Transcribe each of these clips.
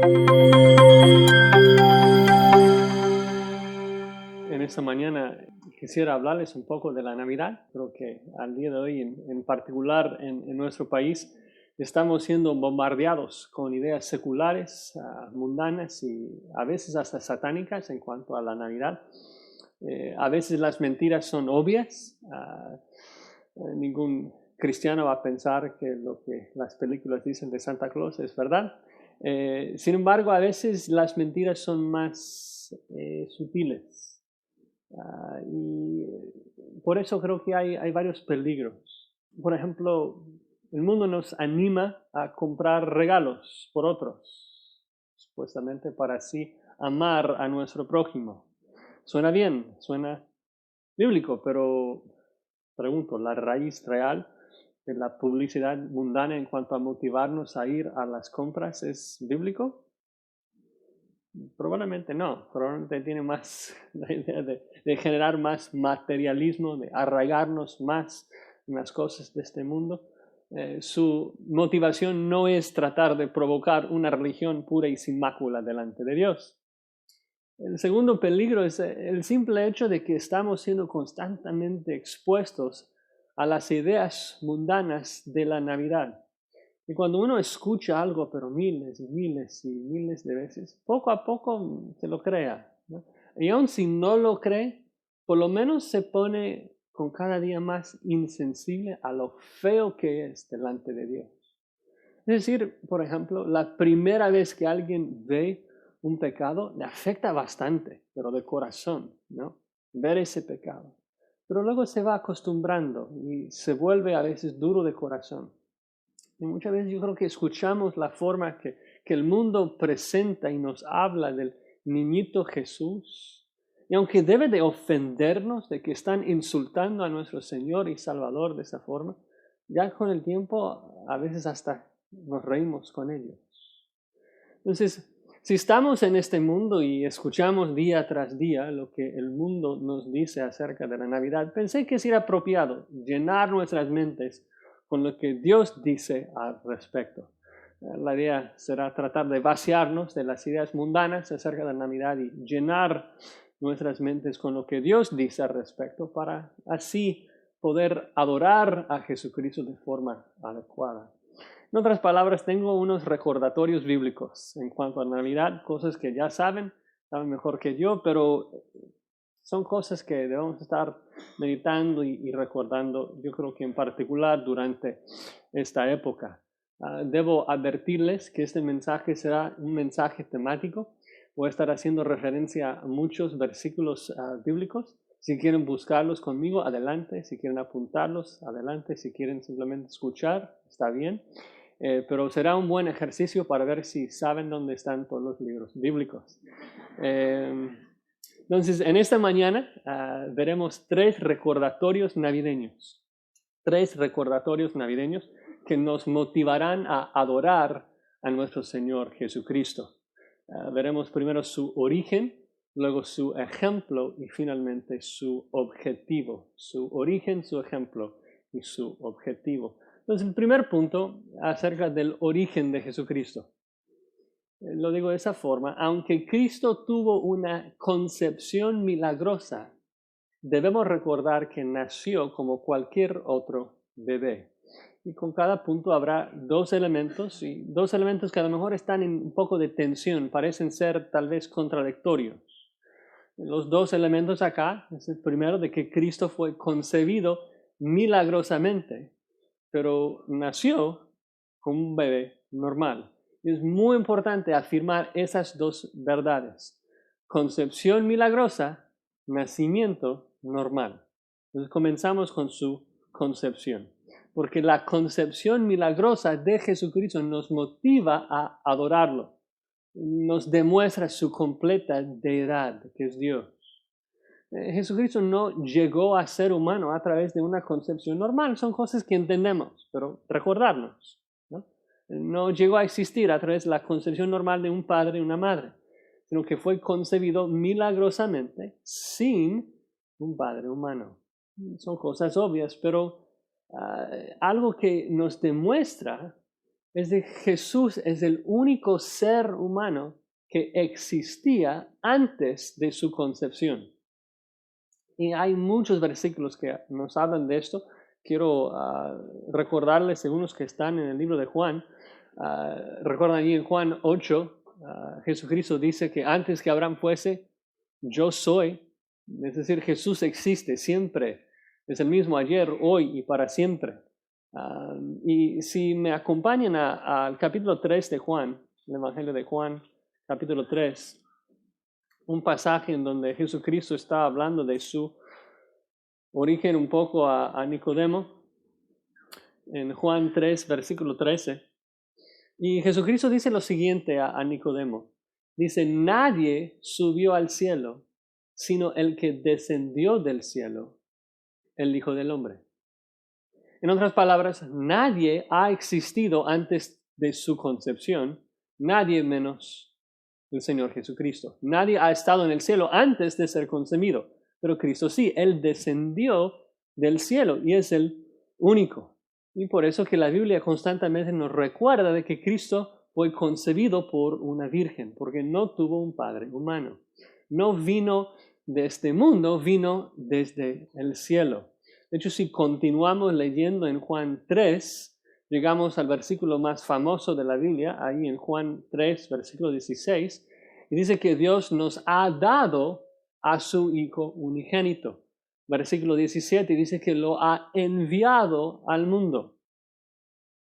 En esta mañana quisiera hablarles un poco de la Navidad. Creo que al día de hoy, en particular en nuestro país, estamos siendo bombardeados con ideas seculares, mundanas y a veces hasta satánicas en cuanto a la Navidad. A veces las mentiras son obvias. Ningún cristiano va a pensar que lo que las películas dicen de Santa Claus es verdad. Sin embargo, a veces las mentiras son más sutiles. Y por eso creo que hay varios peligros. Por ejemplo, el mundo nos anima a comprar regalos por otros, supuestamente para así amar a nuestro prójimo. Suena bien, suena bíblico, pero pregunto, ¿la raíz real de la publicidad mundana en cuanto a motivarnos a ir a las compras es bíblico? Probablemente no, probablemente tiene más la idea de generar más materialismo, de arraigarnos más en las cosas de este mundo. Su motivación no es tratar de provocar una religión pura y sin mácula delante de Dios. El segundo peligro es el simple hecho de que estamos siendo constantemente expuestos a las ideas mundanas de la Navidad. Y cuando uno escucha algo, pero miles y miles y miles de veces, poco a poco se lo crea, ¿no? Y aun si no lo cree, por lo menos se pone con cada día más insensible a lo feo que es delante de Dios. Es decir, por ejemplo, la primera vez que alguien ve un pecado, le afecta bastante, pero de corazón, ¿no? Ver ese pecado. Pero luego se va acostumbrando y se vuelve a veces duro de corazón. Y muchas veces yo creo que escuchamos la forma que el mundo presenta y nos habla del niñito Jesús. Y aunque debe de ofendernos de que están insultando a nuestro Señor y Salvador de esa forma, ya con el tiempo a veces hasta nos reímos con ellos. Entonces, si estamos en este mundo y escuchamos día tras día lo que el mundo nos dice acerca de la Navidad, pensé que sería apropiado llenar nuestras mentes con lo que Dios dice al respecto. La idea será tratar de vaciarnos de las ideas mundanas acerca de la Navidad y llenar nuestras mentes con lo que Dios dice al respecto para así poder adorar a Jesucristo de forma adecuada. En otras palabras, tengo unos recordatorios bíblicos en cuanto a Navidad, cosas que ya saben mejor que yo, pero son cosas que debemos estar meditando y recordando, yo creo que en particular durante esta época. Debo advertirles que este mensaje será un mensaje temático. Voy a estar haciendo referencia a muchos versículos bíblicos. Si quieren buscarlos conmigo, adelante. Si quieren apuntarlos, adelante. Si quieren simplemente escuchar, está bien. Pero será un buen ejercicio para ver si saben dónde están todos los libros bíblicos. Entonces, en esta mañana veremos 3 recordatorios navideños. 3 recordatorios navideños que nos motivarán a adorar a nuestro Señor Jesucristo. Veremos primero su origen, luego su ejemplo y finalmente su objetivo. Su origen, su ejemplo y su objetivo. Entonces, el primer punto acerca del origen de Jesucristo. Lo digo de esa forma, aunque Cristo tuvo una concepción milagrosa, debemos recordar que nació como cualquier otro bebé. Y con cada punto habrá 2 elementos, y 2 elementos que a lo mejor están en un poco de tensión, parecen ser tal vez contradictorios. Los 2 elementos acá es el primero de que Cristo fue concebido milagrosamente, pero nació como un bebé normal. Es muy importante afirmar esas 2 verdades. Concepción milagrosa, nacimiento normal. Entonces comenzamos con su concepción. Porque la concepción milagrosa de Jesucristo nos motiva a adorarlo. Nos demuestra su completa deidad, que es Dios. Jesucristo no llegó a ser humano a través de una concepción normal. Son cosas que entendemos, pero recordarnos, ¿no? No llegó a existir a través de la concepción normal de un padre y una madre, sino que fue concebido milagrosamente sin un padre humano. Son cosas obvias, pero algo que nos demuestra es de Jesús es el único ser humano que existía antes de su concepción. Y hay muchos versículos que nos hablan de esto. Quiero recordarles algunos que están en el libro de Juan. Recuerdan allí en Juan 8, Jesucristo dice que antes que Abraham fuese, yo soy. Es decir, Jesús existe siempre. Es el mismo ayer, hoy y para siempre. Y si me acompañan al capítulo 3 de Juan, el Evangelio de Juan, capítulo 3, un pasaje en donde Jesucristo está hablando de su origen un poco a Nicodemo, en Juan 3, versículo 13. Y Jesucristo dice lo siguiente a Nicodemo. Dice, nadie subió al cielo, sino el que descendió del cielo, el Hijo del Hombre. En otras palabras, nadie ha existido antes de su concepción, nadie menos el Señor Jesucristo. Nadie ha estado en el cielo antes de ser concebido, pero Cristo sí, Él descendió del cielo y es el único. Y por eso que la Biblia constantemente nos recuerda de que Cristo fue concebido por una virgen, porque no tuvo un padre humano. No vino de este mundo, vino desde el cielo. De hecho, si continuamos leyendo en Juan 3, llegamos al versículo más famoso de la Biblia, ahí en Juan 3, versículo 16, y dice que Dios nos ha dado a su Hijo unigénito. Versículo 17 dice que lo ha enviado al mundo.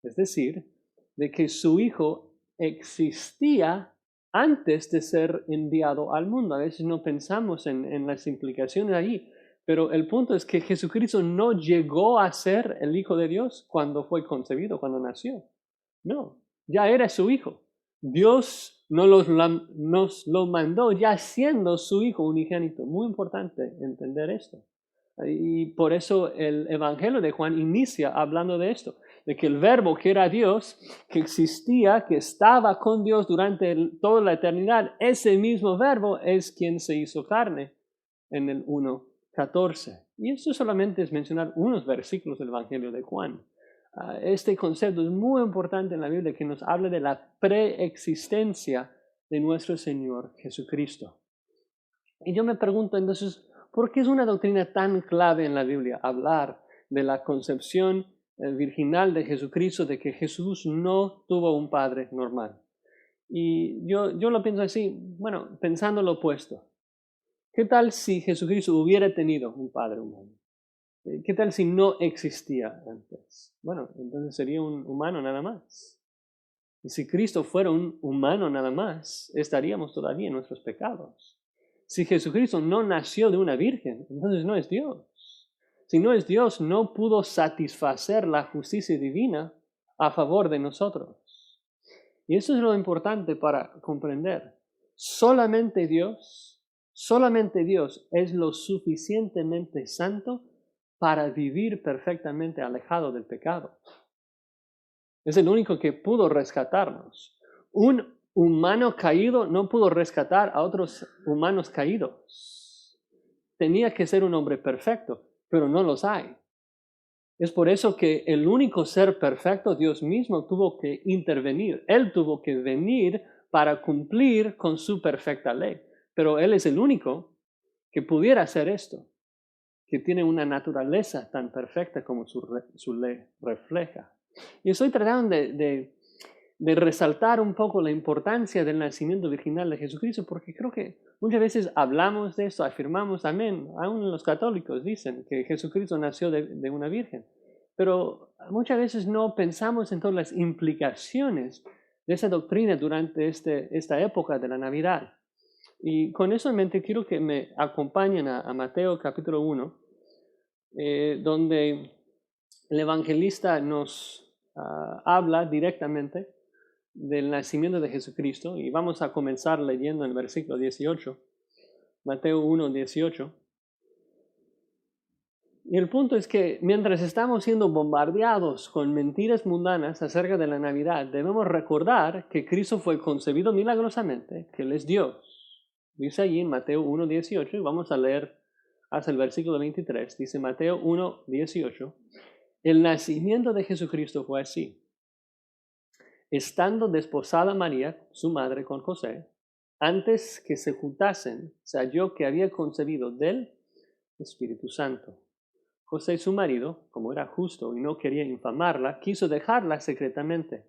Es decir, de que su Hijo existía antes de ser enviado al mundo. A veces no pensamos en las implicaciones allí, pero el punto es que Jesucristo no llegó a ser el Hijo de Dios cuando fue concebido, cuando nació. No, ya era su Hijo. Dios nos lo mandó ya siendo su Hijo unigénito. Muy importante entender esto. Y por eso el Evangelio de Juan inicia hablando de esto, de que el Verbo que era Dios, que existía, que estaba con Dios durante toda la eternidad, ese mismo Verbo es quien se hizo carne en el 1:14. Y esto solamente es mencionar unos versículos del Evangelio de Juan. Este concepto es muy importante en la Biblia, que nos habla de la preexistencia de nuestro Señor Jesucristo. Y yo me pregunto entonces, ¿por qué es una doctrina tan clave en la Biblia hablar de la concepción virginal de Jesucristo, de que Jesús no tuvo un padre normal? Y yo lo pienso así, bueno, pensando lo opuesto. ¿Qué tal si Jesucristo hubiera tenido un padre humano? ¿Qué tal si no existía antes? Bueno, entonces sería un humano nada más. Y si Cristo fuera un humano nada más, estaríamos todavía en nuestros pecados. Si Jesucristo no nació de una virgen, entonces no es Dios. Si no es Dios, no pudo satisfacer la justicia divina a favor de nosotros. Y eso es lo importante para comprender. Solamente Dios es lo suficientemente santo para vivir perfectamente alejado del pecado. Es el único que pudo rescatarnos. Un humano caído no pudo rescatar a otros humanos caídos. Tenía que ser un hombre perfecto, pero no los hay. Es por eso que el único ser perfecto, Dios mismo, tuvo que intervenir. Él tuvo que venir para cumplir con su perfecta ley. Pero Él es el único que pudiera hacer esto, que tiene una naturaleza tan perfecta como su ley refleja. Y estoy tratando de resaltar un poco la importancia del nacimiento virginal de Jesucristo, porque creo que muchas veces hablamos de esto, afirmamos, amén, aún los católicos dicen que Jesucristo nació de una virgen, pero muchas veces no pensamos en todas las implicaciones de esa doctrina durante esta época de la Navidad. Y con eso en mente quiero que me acompañen a Mateo capítulo 1, donde el evangelista nos habla directamente del nacimiento de Jesucristo, y vamos a comenzar leyendo en el versículo 18, Mateo 1, 18. Y el punto es que mientras estamos siendo bombardeados con mentiras mundanas acerca de la Navidad, debemos recordar que Cristo fue concebido milagrosamente, que Él es Dios. Dice allí en Mateo 1, 18, y vamos a leer hasta el versículo 23, dice Mateo 1, 18, el nacimiento de Jesucristo fue así. estando desposada María, su madre, con José, antes que se juntasen, se halló que había concebido del Espíritu Santo. José, su marido, como era justo y no quería infamarla, quiso dejarla secretamente.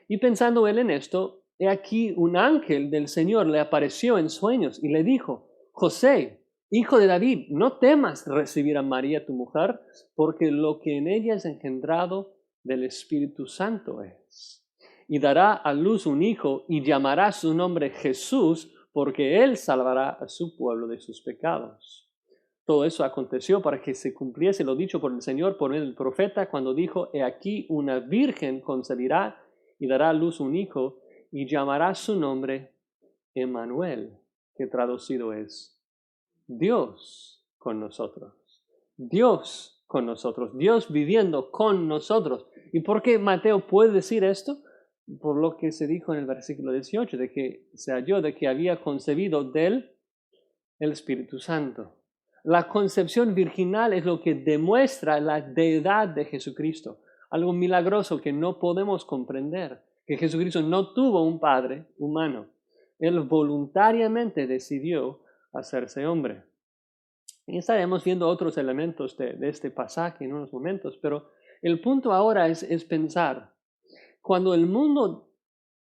Y pensando él en esto, he aquí un ángel del Señor le apareció en sueños y le dijo: José, hijo de David, no temas recibir a María tu mujer, porque lo que en ella es engendrado del Espíritu Santo es. Y dará a luz un hijo y llamará su nombre Jesús, porque él salvará a su pueblo de sus pecados. Todo eso aconteció para que se cumpliese lo dicho por el Señor por el profeta cuando dijo: He aquí una virgen concebirá y dará a luz un hijo y llamará su nombre Emmanuel, que traducido es Dios con nosotros. Dios con nosotros, Dios viviendo con nosotros. ¿Y por qué Mateo puede decir esto? Por lo que se dijo en el versículo 18, de que se halló de que había concebido del Espíritu Santo. La concepción virginal es lo que demuestra la deidad de Jesucristo, algo milagroso que no podemos comprender, que Jesucristo no tuvo un padre humano. Él voluntariamente decidió hacerse hombre. Y estaremos viendo otros elementos de este pasaje en unos momentos, pero el punto ahora es pensar, cuando el mundo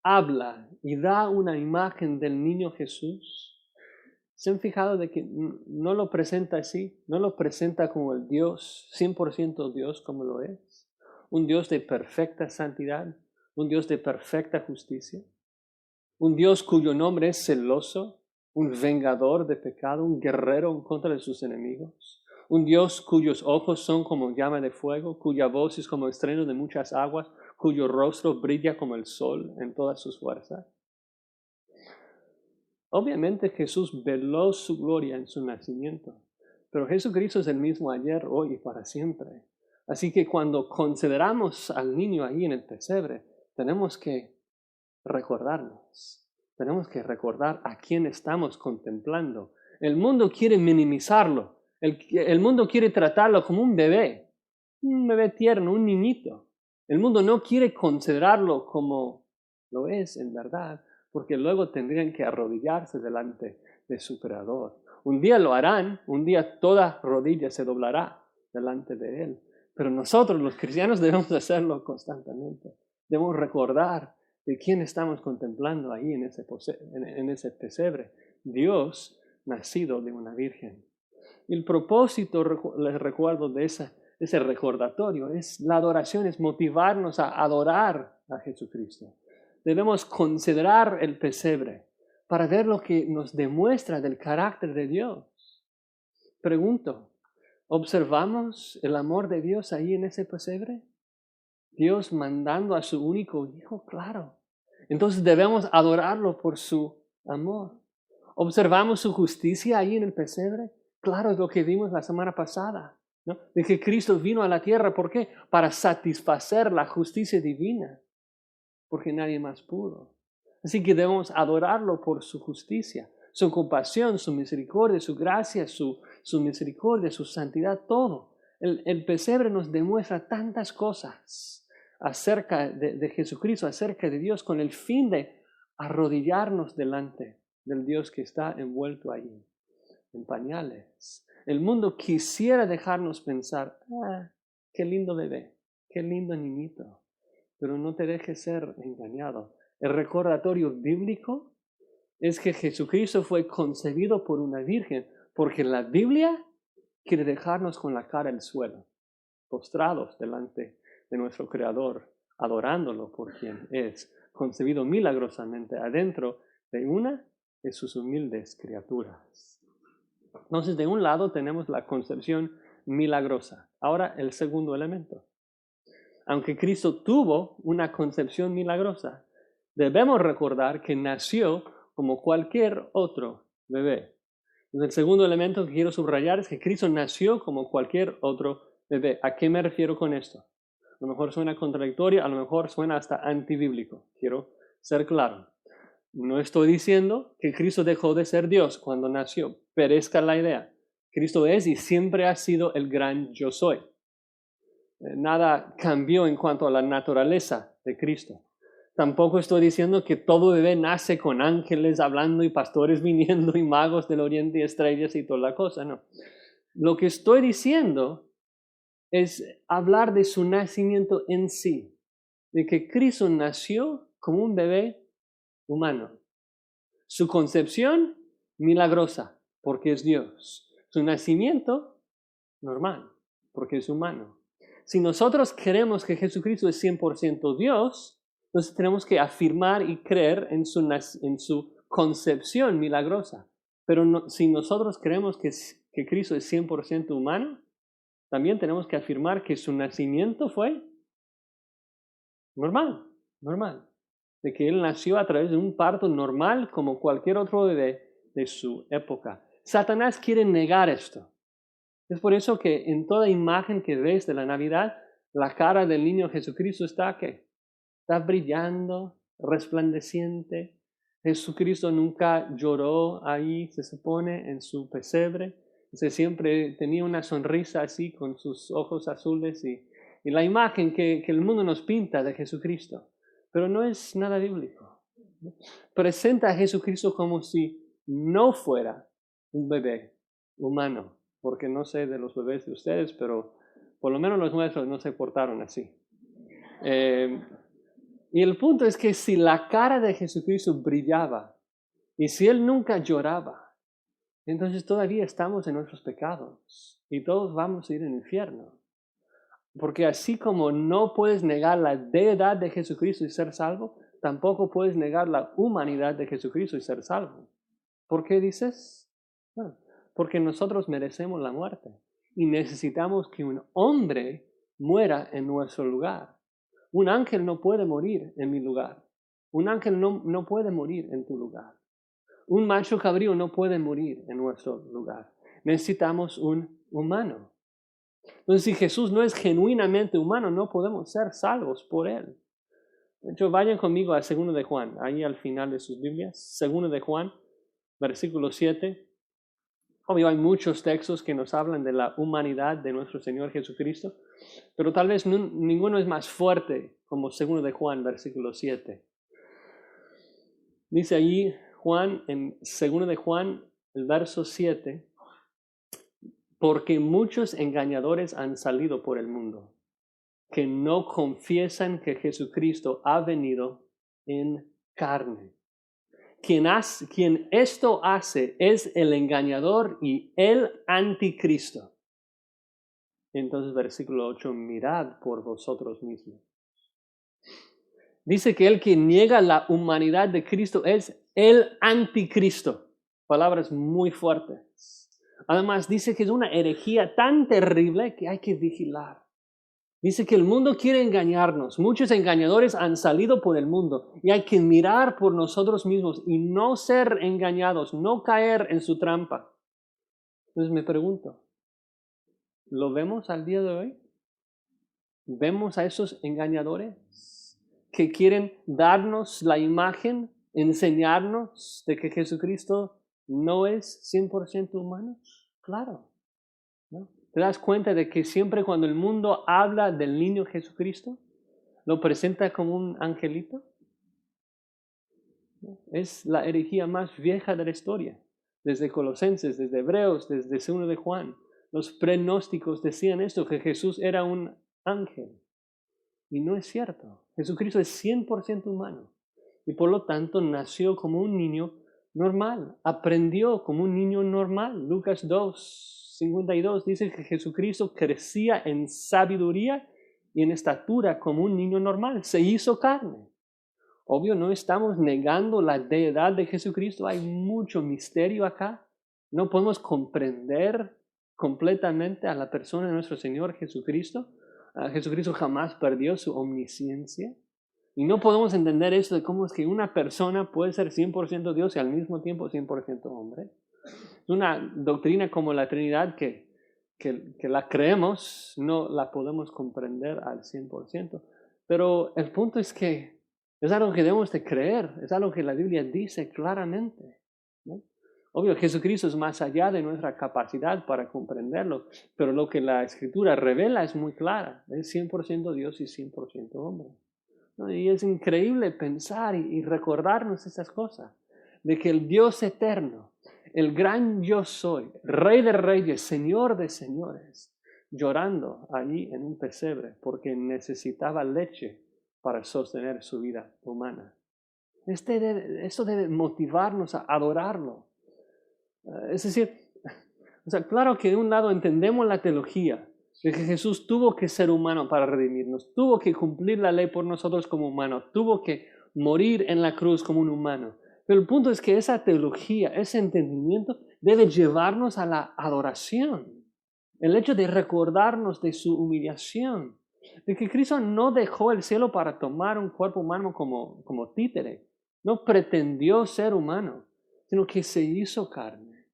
habla y da una imagen del niño Jesús, ¿se han fijado de que no lo presenta así? No lo presenta como el Dios, 100% Dios como lo es. Un Dios de perfecta santidad, un Dios de perfecta justicia. Un Dios cuyo nombre es celoso, un vengador de pecado, un guerrero en contra de sus enemigos. Un Dios cuyos ojos son como llama de fuego, cuya voz es como estruendo de muchas aguas, cuyo rostro brilla como el sol en todas sus fuerzas. Obviamente Jesús veló su gloria en su nacimiento, pero Jesucristo es el mismo ayer, hoy y para siempre. Así que cuando consideramos al niño ahí en el pesebre, tenemos que recordarnos, tenemos que recordar a quién estamos contemplando. El mundo quiere minimizarlo, el mundo quiere tratarlo como un bebé tierno, un niñito. El mundo no quiere considerarlo como lo es en verdad, porque luego tendrían que arrodillarse delante de su Creador. Un día lo harán, un día toda rodilla se doblará delante de Él. Pero nosotros los cristianos debemos hacerlo constantemente. Debemos recordar de quién estamos contemplando ahí en ese pesebre. Dios nacido de una virgen. Y el propósito, les recuerdo, de ese recordatorio es la adoración, es motivarnos a adorar a Jesucristo. Debemos considerar el pesebre para ver lo que nos demuestra del carácter de Dios. Pregunto, ¿observamos el amor de Dios ahí en ese pesebre? Dios mandando a su único hijo, claro. Entonces debemos adorarlo por su amor. ¿Observamos su justicia ahí en el pesebre? Claro, es lo que vimos la semana pasada, ¿no? De que Cristo vino a la tierra, ¿por qué? Para satisfacer la justicia divina, porque nadie más pudo. Así que debemos adorarlo por su justicia, su compasión, su misericordia, su gracia, su misericordia, su santidad, todo. El pesebre nos demuestra tantas cosas acerca de Jesucristo, acerca de Dios, con el fin de arrodillarnos delante del Dios que está envuelto ahí, en pañales. El mundo quisiera dejarnos pensar, qué lindo bebé, qué lindo niñito, pero no te dejes ser engañado. El recordatorio bíblico es que Jesucristo fue concebido por una virgen, porque la Biblia quiere dejarnos con la cara al suelo, postrados delante de nuestro Creador, adorándolo por quien es, concebido milagrosamente adentro de una de sus humildes criaturas. Entonces, de un lado tenemos la concepción milagrosa. Ahora, el segundo elemento. Aunque Cristo tuvo una concepción milagrosa, debemos recordar que nació como cualquier otro bebé. El segundo elemento que quiero subrayar es que Cristo nació como cualquier otro bebé. ¿A qué me refiero con esto? A lo mejor suena contradictorio, a lo mejor suena hasta antibíblico. Quiero ser claro. No estoy diciendo que Cristo dejó de ser Dios cuando nació. Perezca la idea. Cristo es y siempre ha sido el gran yo soy. Nada cambió en cuanto a la naturaleza de Cristo. Tampoco estoy diciendo que todo bebé nace con ángeles hablando y pastores viniendo y magos del oriente y estrellas y toda la cosa, no. Lo que estoy diciendo es hablar de su nacimiento en sí, de que Cristo nació como un bebé humano. Su concepción, milagrosa, porque es Dios. Su nacimiento, normal, porque es humano. Si nosotros creemos que Jesucristo es 100% Dios, entonces tenemos que afirmar y creer en su concepción milagrosa. Pero si nosotros creemos que Cristo es 100% humano, también tenemos que afirmar que su nacimiento fue normal, de que Él nació a través de un parto normal como cualquier otro bebé de su época. Satanás quiere negar esto. Es por eso que en toda imagen que ves de la Navidad, la cara del niño Jesucristo está ¿qué? Está brillando, resplandeciente. Jesucristo nunca lloró ahí, se supone, en su pesebre. Siempre tenía una sonrisa así con sus ojos azules y la imagen que el mundo nos pinta de Jesucristo. Pero no es nada bíblico. Presenta a Jesucristo como si no fuera un bebé humano, porque no sé de los bebés de ustedes, pero por lo menos los nuestros no se portaron así. Y el punto es que si la cara de Jesucristo brillaba y si Él nunca lloraba, entonces todavía estamos en nuestros pecados y todos vamos a ir al infierno. Porque así como no puedes negar la deidad de Jesucristo y ser salvo, tampoco puedes negar la humanidad de Jesucristo y ser salvo. ¿Por qué dices? Bueno, porque nosotros merecemos la muerte y necesitamos que un hombre muera en nuestro lugar. Un ángel no puede morir en mi lugar. Un ángel no puede morir en tu lugar. Un macho cabrío no puede morir en nuestro lugar. Necesitamos un humano. Entonces, si Jesús no es genuinamente humano, no podemos ser salvos por Él. De hecho, vayan conmigo a 2 de Juan, ahí al final de sus Biblias. 2 de Juan, versículo 7. Obvio, hay muchos textos que nos hablan de la humanidad de nuestro Señor Jesucristo, pero tal vez ninguno es más fuerte como 2 de Juan, versículo 7. Dice allí Juan, en 2 de Juan, el verso 7, porque muchos engañadores han salido por el mundo, que no confiesan que Jesucristo ha venido en carne. Quien esto hace es el engañador y el anticristo. Entonces, versículo 8, mirad por vosotros mismos. Dice que el que niega la humanidad de Cristo es el anticristo. Palabras muy fuertes. Además, dice que es una herejía tan terrible que hay que vigilar. Dice que el mundo quiere engañarnos. Muchos engañadores han salido por el mundo y hay que mirar por nosotros mismos y no ser engañados, no caer en su trampa. Entonces me pregunto, ¿lo vemos al día de hoy? ¿Vemos a esos engañadores que quieren darnos la imagen, enseñarnos de que Jesucristo no es 100% humano? Claro, ¿no? ¿Te das cuenta de que siempre cuando el mundo habla del niño Jesucristo, lo presenta como un angelito? Es la herejía más vieja de la historia. Desde Colosenses, desde Hebreos, desde 2 de Juan. Los pronósticos decían esto, que Jesús era un ángel. Y no es cierto. Jesucristo es 100% humano. Y por lo tanto nació como un niño normal. Aprendió como un niño normal. Lucas 2:52 dice que Jesucristo crecía en sabiduría y en estatura como un niño normal. Se hizo carne. Obvio, no estamos negando la deidad de Jesucristo. Hay mucho misterio acá. No podemos comprender completamente a la persona de nuestro Señor Jesucristo. Jesucristo jamás perdió su omnisciencia. Y no podemos entender eso de cómo es que una persona puede ser 100% Dios y al mismo tiempo 100% hombre. Es una doctrina como la Trinidad que la creemos, no la podemos comprender al 100%. Pero el punto es que es algo que debemos de creer, es algo que la Biblia dice claramente, ¿no? Obvio, Jesucristo es más allá de nuestra capacidad para comprenderlo, pero lo que la Escritura revela es muy clara, es 100% Dios y 100% hombre. ¿no? Y es increíble pensar y recordarnos esas cosas, de que el Dios eterno, el gran yo soy, Rey de reyes, Señor de señores, llorando allí en un pesebre porque necesitaba leche para sostener su vida humana. Eso debe motivarnos a adorarlo. Es decir, o sea, claro que de un lado entendemos la teología de que Jesús tuvo que ser humano para redimirnos, tuvo que cumplir la ley por nosotros como humano, tuvo que morir en la cruz como un humano. Pero el punto es que esa teología, ese entendimiento debe llevarnos a la adoración. El hecho de recordarnos de su humillación, de que Cristo no dejó el cielo para tomar un cuerpo humano como títere, no pretendió ser humano, sino que se hizo carne.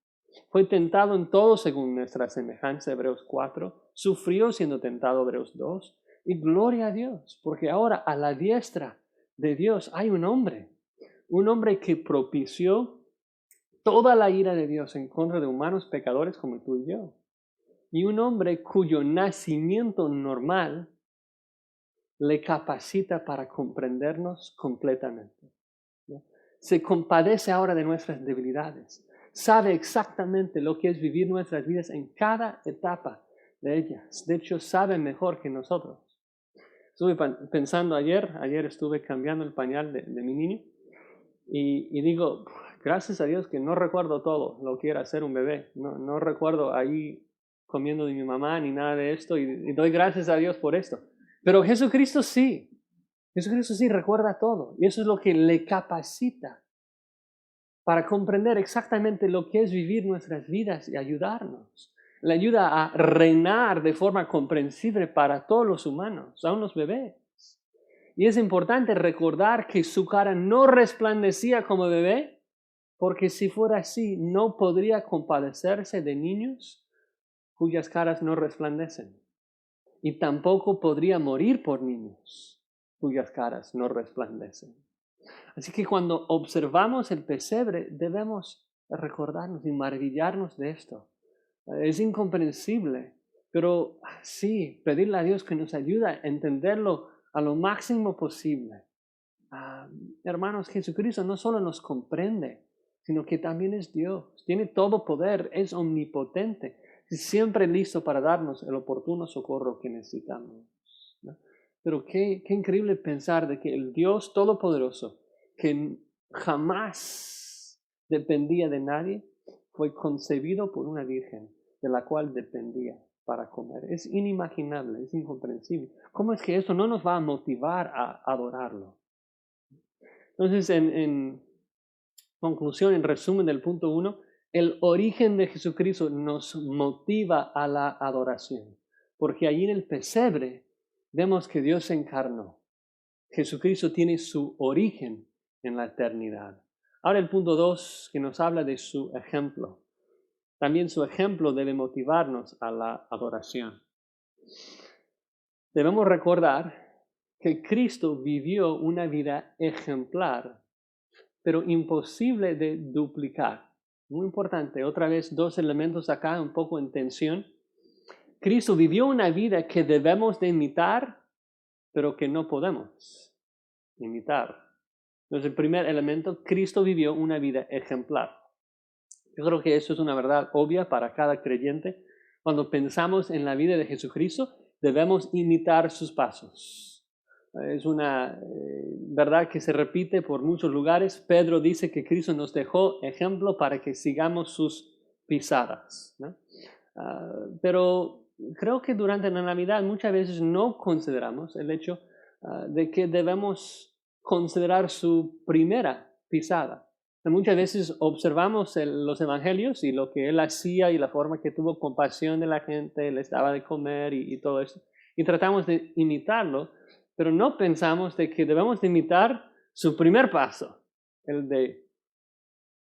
Fue tentado en todo según nuestra semejanza, Hebreos 4, sufrió siendo tentado, Hebreos 2, y gloria a Dios, porque ahora a la diestra de Dios hay un hombre que propició toda la ira de Dios en contra de humanos pecadores como tú y yo. Y un hombre cuyo nacimiento normal le capacita para comprendernos completamente, ¿no? Se compadece ahora de nuestras debilidades. Sabe exactamente lo que es vivir nuestras vidas en cada etapa de ellas. De hecho, sabe mejor que nosotros. Estuve pensando ayer estuve cambiando el pañal de mi niño y digo, gracias a Dios que no recuerdo todo lo que era ser un bebé. No recuerdo ahí comiendo de mi mamá ni nada de esto y doy gracias a Dios por esto. Pero Jesucristo sí recuerda todo y eso es lo que le capacita para comprender exactamente lo que es vivir nuestras vidas y ayudarnos. Le ayuda a reinar de forma comprensible para todos los humanos, aun los bebés. Y es importante recordar que su cara no resplandecía como bebé, porque si fuera así, no podría compadecerse de niños cuyas caras no resplandecen. Y tampoco podría morir por niños cuyas caras no resplandecen. Así que cuando observamos el pesebre, debemos recordarnos y maravillarnos de esto. Es incomprensible, pero sí, pedirle a Dios que nos ayude a entenderlo a lo máximo posible. Hermanos, Jesucristo no solo nos comprende, sino que también es Dios. Tiene todo poder, es omnipotente, siempre listo para darnos el oportuno socorro que necesitamos, ¿no? Pero qué increíble pensar de que el Dios Todopoderoso, que jamás dependía de nadie, fue concebido por una virgen de la cual dependía para comer. Es inimaginable, es incomprensible. ¿Cómo es que esto no nos va a motivar a adorarlo? Entonces, en conclusión, en resumen del punto 1, el origen de Jesucristo nos motiva a la adoración, porque allí en el pesebre vemos que Dios se encarnó. Jesucristo tiene su origen en la eternidad. Ahora el punto 2, que nos habla de su ejemplo. También su ejemplo debe motivarnos a la adoración. Debemos recordar que Cristo vivió una vida ejemplar, pero imposible de duplicar. Muy importante, otra vez dos elementos acá un poco en tensión. Cristo vivió una vida que debemos de imitar, pero que no podemos imitar. Entonces, el primer elemento, Cristo vivió una vida ejemplar. Yo creo que eso es una verdad obvia para cada creyente. Cuando pensamos en la vida de Jesucristo, debemos imitar sus pasos. Es una verdad que se repite por muchos lugares. Pedro dice que Cristo nos dejó ejemplo para que sigamos sus pisadas, ¿no? Pero creo que durante la Navidad muchas veces no consideramos el hecho de que debemos considerar su primera pisada. Muchas veces observamos los evangelios y lo que él hacía y la forma que tuvo compasión de la gente, les daba de comer y todo eso. Y tratamos de imitarlo, pero no pensamos de que debemos de imitar su primer paso, el de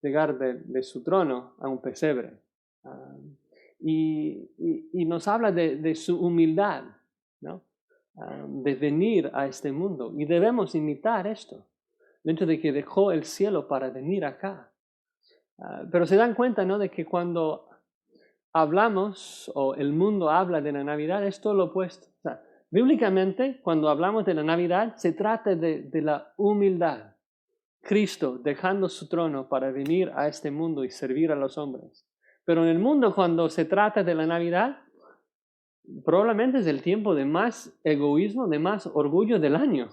llegar de su trono a un pesebre. Y nos habla de su humildad, ¿no? De venir a este mundo. Y debemos imitar esto, el hecho de que dejó el cielo para venir acá. Pero se dan cuenta, ¿no?, de que cuando hablamos o el mundo habla de la Navidad es todo lo opuesto. O sea, Bíblicamente, cuando hablamos de la Navidad, se trata de la humildad. Cristo dejando su trono para venir a este mundo y servir a los hombres. Pero en el mundo, cuando se trata de la Navidad, probablemente es el tiempo de más egoísmo, de más orgullo del año.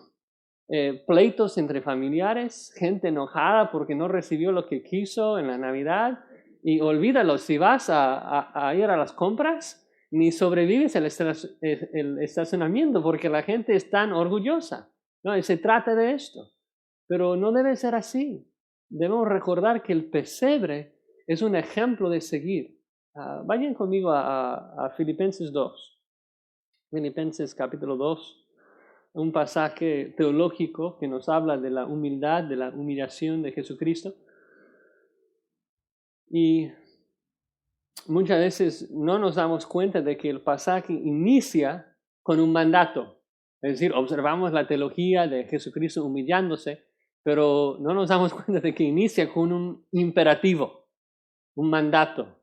Pleitos entre familiares, gente enojada porque no recibió lo que quiso en la Navidad. Y olvídalo, si vas a ir a las compras, ni sobrevives el estacionamiento porque la gente es tan orgullosa. ¿No? Y se trata de esto. Pero no debe ser así. Debemos recordar que el pesebre es un ejemplo de seguir. Vayan conmigo a Filipenses 2. Filipenses capítulo 2. Un pasaje teológico que nos habla de la humildad, de la humillación de Jesucristo. Y muchas veces no nos damos cuenta de que el pasaje inicia con un mandato. Es decir, observamos la teología de Jesucristo humillándose, pero no nos damos cuenta de que inicia con un imperativo, un mandato.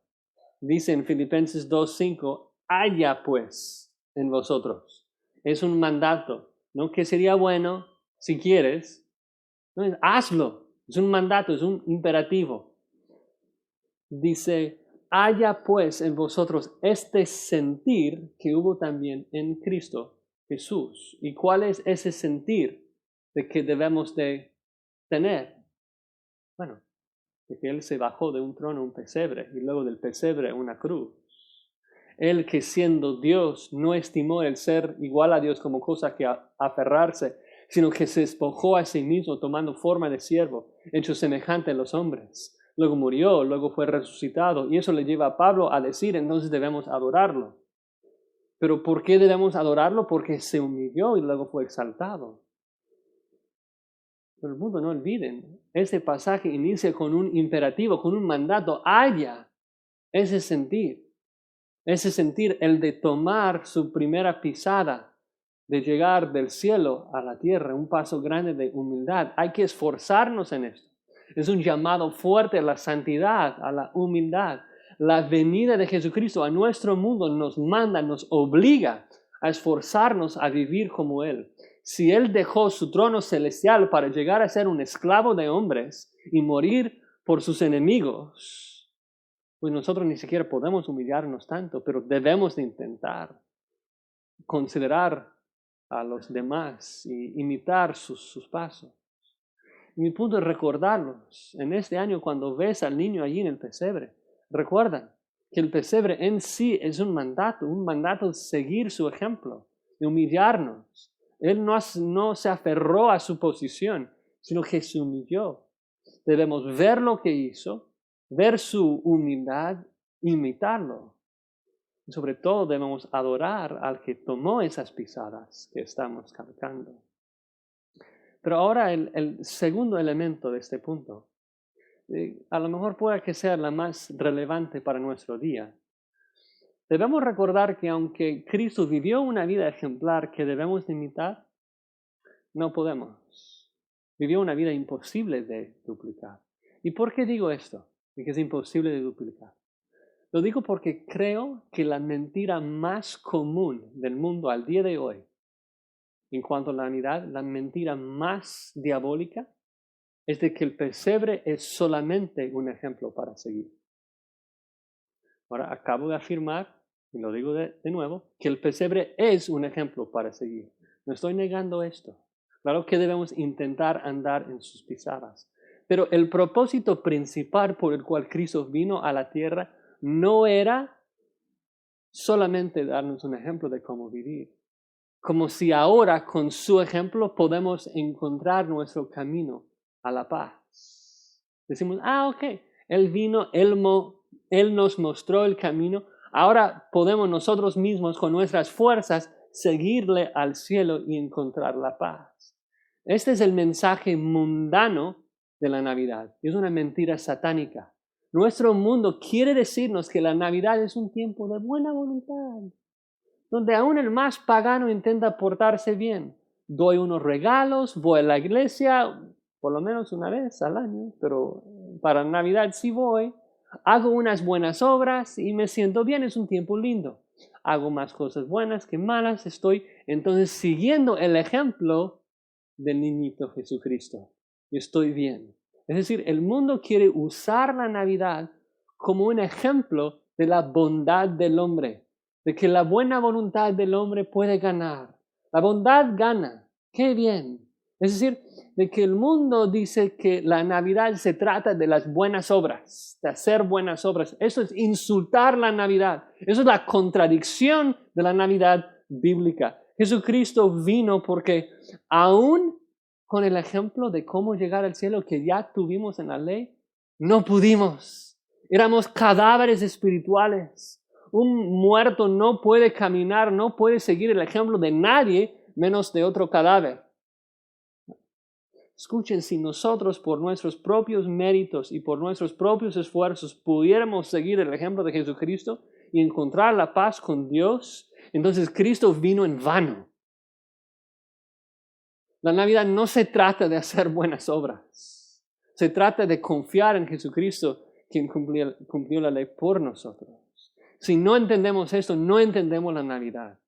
Dice en Filipenses 2:5, haya pues en vosotros. Es un mandato, ¿no? Que sería bueno si quieres, ¿no? Hazlo. Es un mandato, es un imperativo. Dice, haya pues en vosotros este sentir que hubo también en Cristo Jesús. ¿Y cuál es ese sentir de que debemos de tener? Bueno, de que Él se bajó de un trono a un pesebre y luego del pesebre a una cruz. Él que siendo Dios no estimó el ser igual a Dios como cosa que aferrarse, sino que se despojó a sí mismo tomando forma de siervo, hecho semejante a los hombres. Luego murió, luego fue resucitado y eso le lleva a Pablo a decir, entonces debemos adorarlo. ¿Pero por qué debemos adorarlo? Porque se humilló y luego fue exaltado. Pero el mundo no olviden, ese pasaje inicia con un imperativo, con un mandato, haya ese sentir, el de tomar su primera pisada, de llegar del cielo a la tierra, un paso grande de humildad. Hay que esforzarnos en esto. Es un llamado fuerte a la santidad, a la humildad. La venida de Jesucristo a nuestro mundo nos manda, nos obliga a esforzarnos a vivir como Él. Si Él dejó su trono celestial para llegar a ser un esclavo de hombres y morir por sus enemigos, pues nosotros ni siquiera podemos humillarnos tanto, pero debemos de intentar considerar a los demás y imitar sus pasos. Y mi punto es recordarlos. En este año, cuando ves al niño allí en el pesebre, recuerdan que el pesebre en sí es un mandato de seguir su ejemplo, de humillarnos. Él no se aferró a su posición, sino que se humilló. Debemos ver lo que hizo, ver su humildad, imitarlo. Y sobre todo debemos adorar al que tomó esas pisadas que estamos calcando. Pero ahora el segundo elemento de este punto, a lo mejor puede que sea la más relevante para nuestro día. Debemos recordar que aunque Cristo vivió una vida ejemplar que debemos imitar, no podemos. Vivió una vida imposible de duplicar. ¿Y por qué digo esto? De que es imposible de duplicar. Lo digo porque creo que la mentira más común del mundo al día de hoy, en cuanto a la Navidad, la mentira más diabólica, es de que el pesebre es solamente un ejemplo para seguir. Ahora acabo de afirmar, y lo digo de nuevo, que el pesebre es un ejemplo para seguir. No estoy negando esto. Claro que debemos intentar andar en sus pisadas. Pero el propósito principal por el cual Cristo vino a la tierra no era solamente darnos un ejemplo de cómo vivir. Como si ahora con su ejemplo podemos encontrar nuestro camino a la paz. Decimos, ok, Él vino, Él nos mostró el camino, ahora podemos nosotros mismos con nuestras fuerzas seguirle al cielo y encontrar la paz. Este es el mensaje mundano de la Navidad. Es una mentira satánica. Nuestro mundo quiere decirnos que la Navidad es un tiempo de buena voluntad, donde aún el más pagano intenta portarse bien. Doy unos regalos, voy a la iglesia, por lo menos una vez al año, pero para Navidad sí voy. Hago unas buenas obras y me siento bien, es un tiempo lindo. hago más cosas buenas que malas, estoy entonces siguiendo el ejemplo del niñito Jesucristo. Y estoy bien. Es decir, el mundo quiere usar la Navidad como un ejemplo de la bondad del hombre, de que la buena voluntad del hombre puede ganar. La bondad gana. ¡Qué bien! Es decir, de que el mundo dice que la Navidad se trata de las buenas obras, de hacer buenas obras. Eso es insultar la Navidad. Eso es la contradicción de la Navidad bíblica. Jesucristo vino porque aún con el ejemplo de cómo llegar al cielo que ya tuvimos en la ley, no pudimos. Éramos cadáveres espirituales. Un muerto no puede caminar, no puede seguir el ejemplo de nadie menos de otro cadáver. Escuchen, si nosotros por nuestros propios méritos y por nuestros propios esfuerzos pudiéramos seguir el ejemplo de Jesucristo y encontrar la paz con Dios, entonces Cristo vino en vano. La Navidad no se trata de hacer buenas obras. Se trata de confiar en Jesucristo, quien cumplió la ley por nosotros. Si no entendemos esto, no entendemos la Navidad.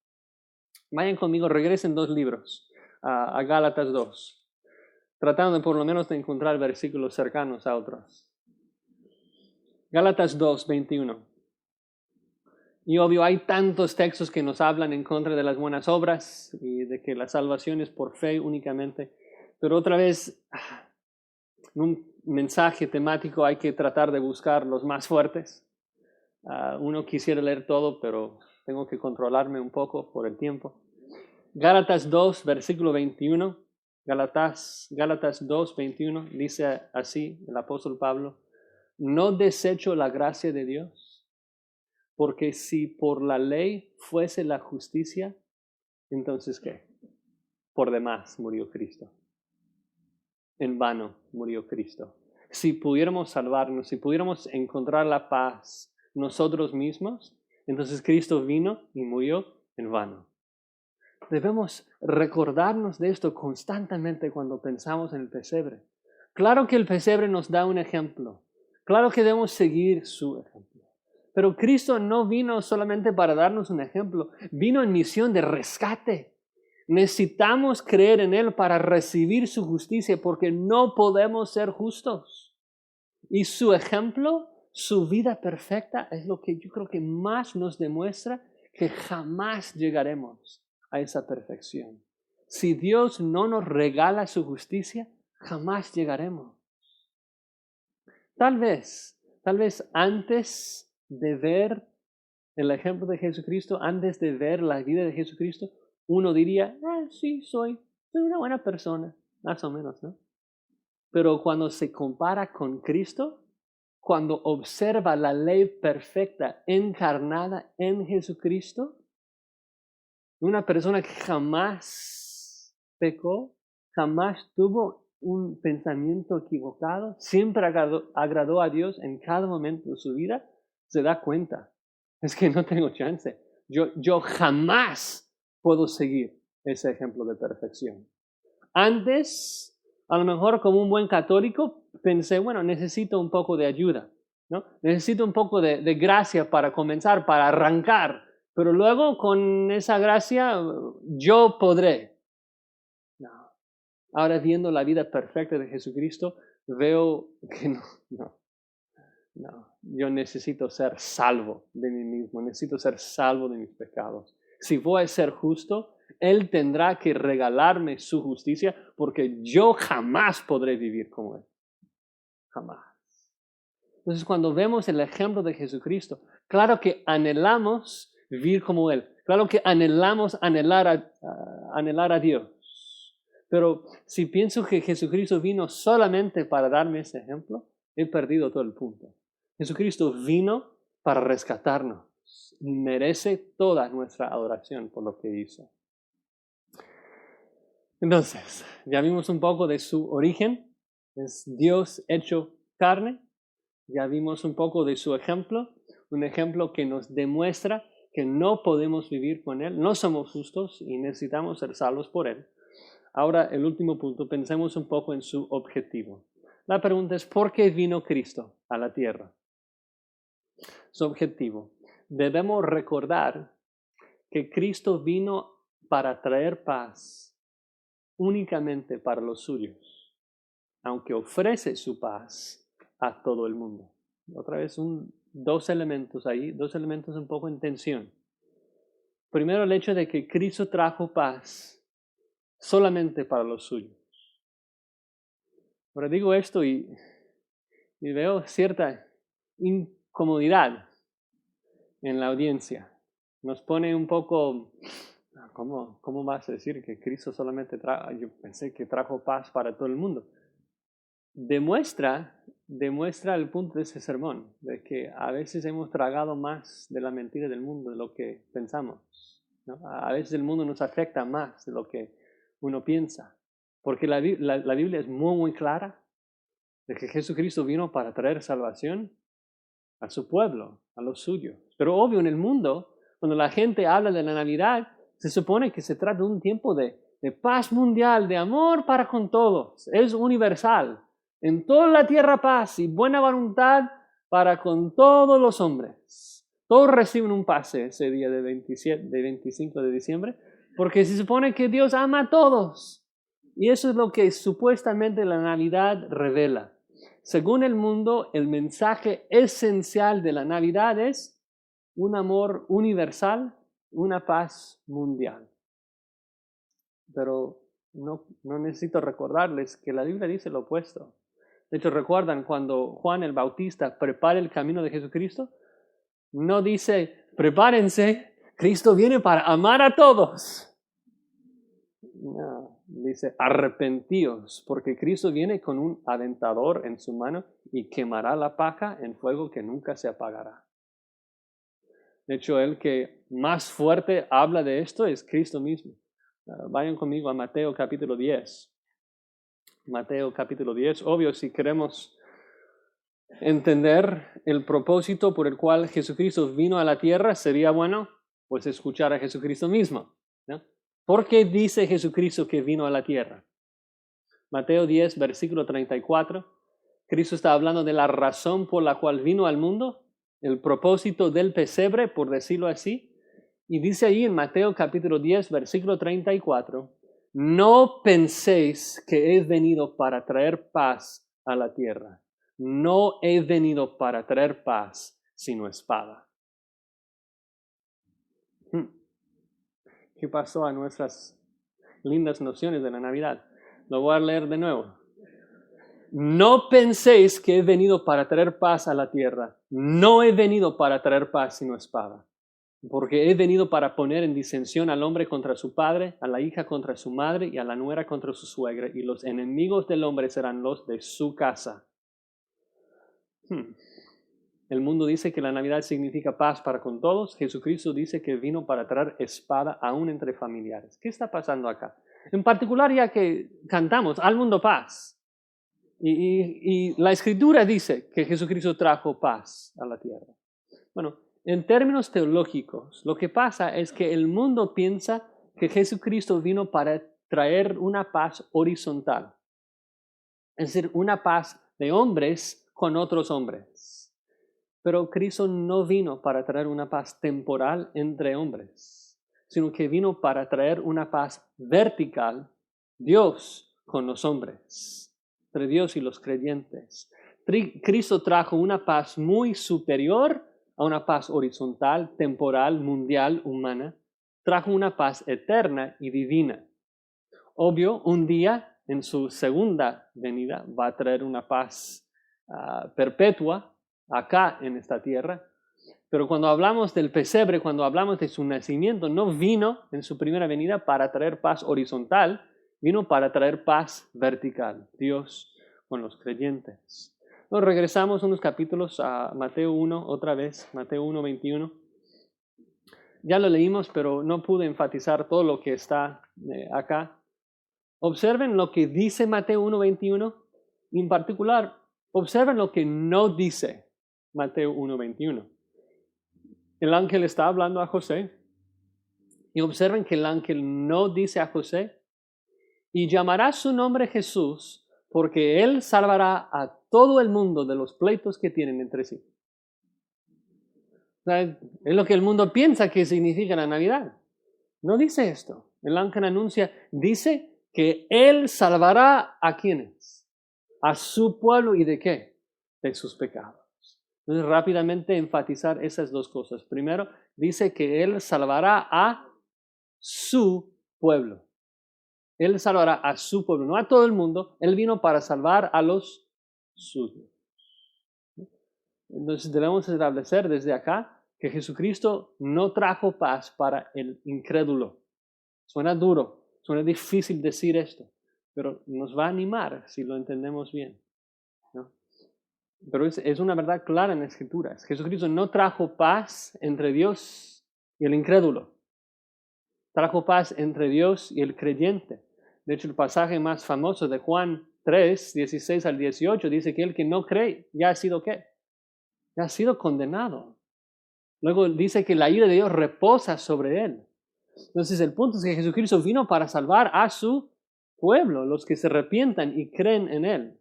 Vayan conmigo, regresen 2 libros, a Gálatas 2. Tratando por lo menos de encontrar versículos cercanos a otros. Gálatas 2, 21. Y obvio, hay tantos textos que nos hablan en contra de las buenas obras y de que la salvación es por fe únicamente. Pero otra vez, en un mensaje temático hay que tratar de buscar los más fuertes. Uno quisiera leer todo, pero tengo que controlarme un poco por el tiempo. Gálatas 2, versículo 21. Gálatas 2, 21 dice así el apóstol Pablo: no desecho la gracia de Dios, porque si por la ley fuese la justicia, entonces ¿qué? Por demás murió Cristo. En vano murió Cristo. Si pudiéramos salvarnos, si pudiéramos encontrar la paz nosotros mismos, entonces Cristo vino y murió en vano. Debemos recordarnos de esto constantemente cuando pensamos en el pesebre. Claro que el pesebre nos da un ejemplo. Claro que debemos seguir su ejemplo. Pero Cristo no vino solamente para darnos un ejemplo. Vino en misión de rescate. Necesitamos creer en Él para recibir su justicia porque no podemos ser justos. Y su ejemplo, su vida perfecta, es lo que yo creo que más nos demuestra que jamás llegaremos a esa perfección. Si Dios no nos regala su justicia, jamás llegaremos. Tal vez antes de ver el ejemplo de Jesucristo, antes de ver la vida de Jesucristo, uno diría, sí, soy una buena persona, más o menos, ¿no? Pero cuando se compara con Cristo, cuando observa la ley perfecta encarnada en Jesucristo, una persona que jamás pecó, jamás tuvo un pensamiento equivocado, siempre agradó a Dios en cada momento de su vida, se da cuenta. Es que no tengo chance. Yo jamás puedo seguir ese ejemplo de perfección. Antes, a lo mejor como un buen católico, pensé, bueno, necesito un poco de ayuda, ¿no? Necesito un poco de gracia para comenzar, para arrancar. Pero luego con esa gracia yo podré. No. Ahora viendo la vida perfecta de Jesucristo, veo que no. Yo necesito ser salvo de mí mismo, necesito ser salvo de mis pecados. Si voy a ser justo, Él tendrá que regalarme su justicia porque yo jamás podré vivir como Él. Jamás. Entonces cuando vemos el ejemplo de Jesucristo, claro que anhelamos vivir como Él. Claro que anhelamos anhelar a Dios. Pero si pienso que Jesucristo vino solamente para darme ese ejemplo, he perdido todo el punto. Jesucristo vino para rescatarnos y merece toda nuestra adoración por lo que hizo. Entonces, ya vimos un poco de su origen. Es Dios hecho carne. Ya vimos un poco de su ejemplo. Un ejemplo que nos demuestra que no podemos vivir con Él. No somos justos y necesitamos ser salvos por Él. Ahora, el último punto, pensemos un poco en su objetivo. La pregunta es, ¿por qué vino Cristo a la tierra? Su objetivo. Debemos recordar que Cristo vino para traer paz únicamente para los suyos, aunque ofrece su paz a todo el mundo. Otra vez dos elementos ahí, dos elementos un poco en tensión. Primero, el hecho de que Cristo trajo paz solamente para los suyos. Ahora digo esto y veo cierta incomodidad en la audiencia. Nos pone un poco, ¿cómo vas a decir que Cristo solamente trajo? Yo pensé que trajo paz para todo el mundo. Demuestra el punto de ese sermón, de que a veces hemos tragado más de la mentira del mundo de lo que pensamos, ¿no? A veces el mundo nos afecta más de lo que uno piensa, porque la Biblia es muy clara de que Jesucristo vino para traer salvación a su pueblo, a los suyos. Pero obvio, en el mundo, cuando la gente habla de la Navidad, se supone que se trata de un tiempo de paz mundial, de amor para con todos. Es universal. En toda la tierra paz y buena voluntad para con todos los hombres. Todos reciben un pase ese día de 25 de diciembre, porque se supone que Dios ama a todos. Y eso es lo que supuestamente la Navidad revela. Según el mundo, el mensaje esencial de la Navidad es un amor universal, una paz mundial. Pero no necesito recordarles que la Biblia dice lo opuesto. De hecho, ¿recuerdan cuando Juan el Bautista prepara el camino de Jesucristo? No dice, prepárense, Cristo viene para amar a todos. No, dice, arrepentíos, porque Cristo viene con un aventador en su mano y quemará la paja en fuego que nunca se apagará. De hecho, el que más fuerte habla de esto es Cristo mismo. Vayan conmigo a Mateo capítulo 10. Mateo capítulo 10. Obvio, si queremos entender el propósito por el cual Jesucristo vino a la tierra, sería bueno pues escuchar a Jesucristo mismo, ¿no? ¿Por qué dice Jesucristo que vino a la tierra? Mateo 10, versículo 34. Cristo está hablando de la razón por la cual vino al mundo, el propósito del pesebre, por decirlo así. Y dice ahí en Mateo capítulo 10, versículo 34, no penséis que he venido para traer paz a la tierra. No he venido para traer paz, sino espada. ¿Qué pasó a nuestras lindas nociones de la Navidad? Lo voy a leer de nuevo. No penséis que he venido para traer paz a la tierra. No he venido para traer paz, sino espada. Porque he venido para poner en disensión al hombre contra su padre, a la hija contra su madre y a la nuera contra su suegra. Y los enemigos del hombre serán los de su casa. El mundo dice que la Navidad significa paz para con todos. Jesucristo dice que vino para traer espada aún entre familiares. ¿Qué está pasando acá? En particular, ya que cantamos al mundo paz. Y la Escritura dice que Jesucristo trajo paz a la tierra. Bueno, en términos teológicos, lo que pasa es que el mundo piensa que Jesucristo vino para traer una paz horizontal. Es decir, una paz de hombres con otros hombres. Pero Cristo no vino para traer una paz temporal entre hombres, sino que vino para traer una paz vertical, Dios con los hombres, entre Dios y los creyentes. Cristo trajo una paz muy superior a una paz horizontal, temporal, mundial, humana. Trajo una paz eterna y divina. Obvio, un día en su segunda venida va a traer una paz perpetua acá en esta tierra. Pero cuando hablamos del pesebre, cuando hablamos de su nacimiento, no vino en su primera venida para traer paz horizontal, vino para traer paz vertical, Dios con los creyentes. Nos regresamos unos capítulos a Mateo 1, otra vez, Mateo 1, 21. Ya lo leímos, pero no pude enfatizar todo lo que está acá. Observen lo que dice Mateo 1, 21. En particular, observen lo que no dice Mateo 1, 21. El ángel está hablando a José y observen que el ángel no dice a José, y llamará su nombre Jesús, porque él salvará a todo el mundo de los pleitos que tienen entre sí. O sea, es lo que el mundo piensa que significa la Navidad. No dice esto. El ángel anuncia, dice que Él salvará a quienes, a su pueblo y de qué, de sus pecados. Entonces rápidamente enfatizar esas dos cosas. Primero, dice que Él salvará a su pueblo. Él salvará a su pueblo, no a todo el mundo. Él vino para salvar a los suyos. Entonces debemos establecer desde acá que Jesucristo no trajo paz para el incrédulo. Suena duro, suena difícil decir esto, pero nos va a animar si lo entendemos bien, ¿no? Pero es una verdad clara en las Escrituras. Jesucristo no trajo paz entre Dios y el incrédulo. Trajo paz entre Dios y el creyente. De hecho, el pasaje más famoso de Juan 3, 16 al 18, dice que el que no cree ya ha sido ¿qué? Ya ha sido condenado. Luego dice que la ira de Dios reposa sobre él. Entonces el punto es que Jesucristo vino para salvar a su pueblo, los que se arrepientan y creen en él.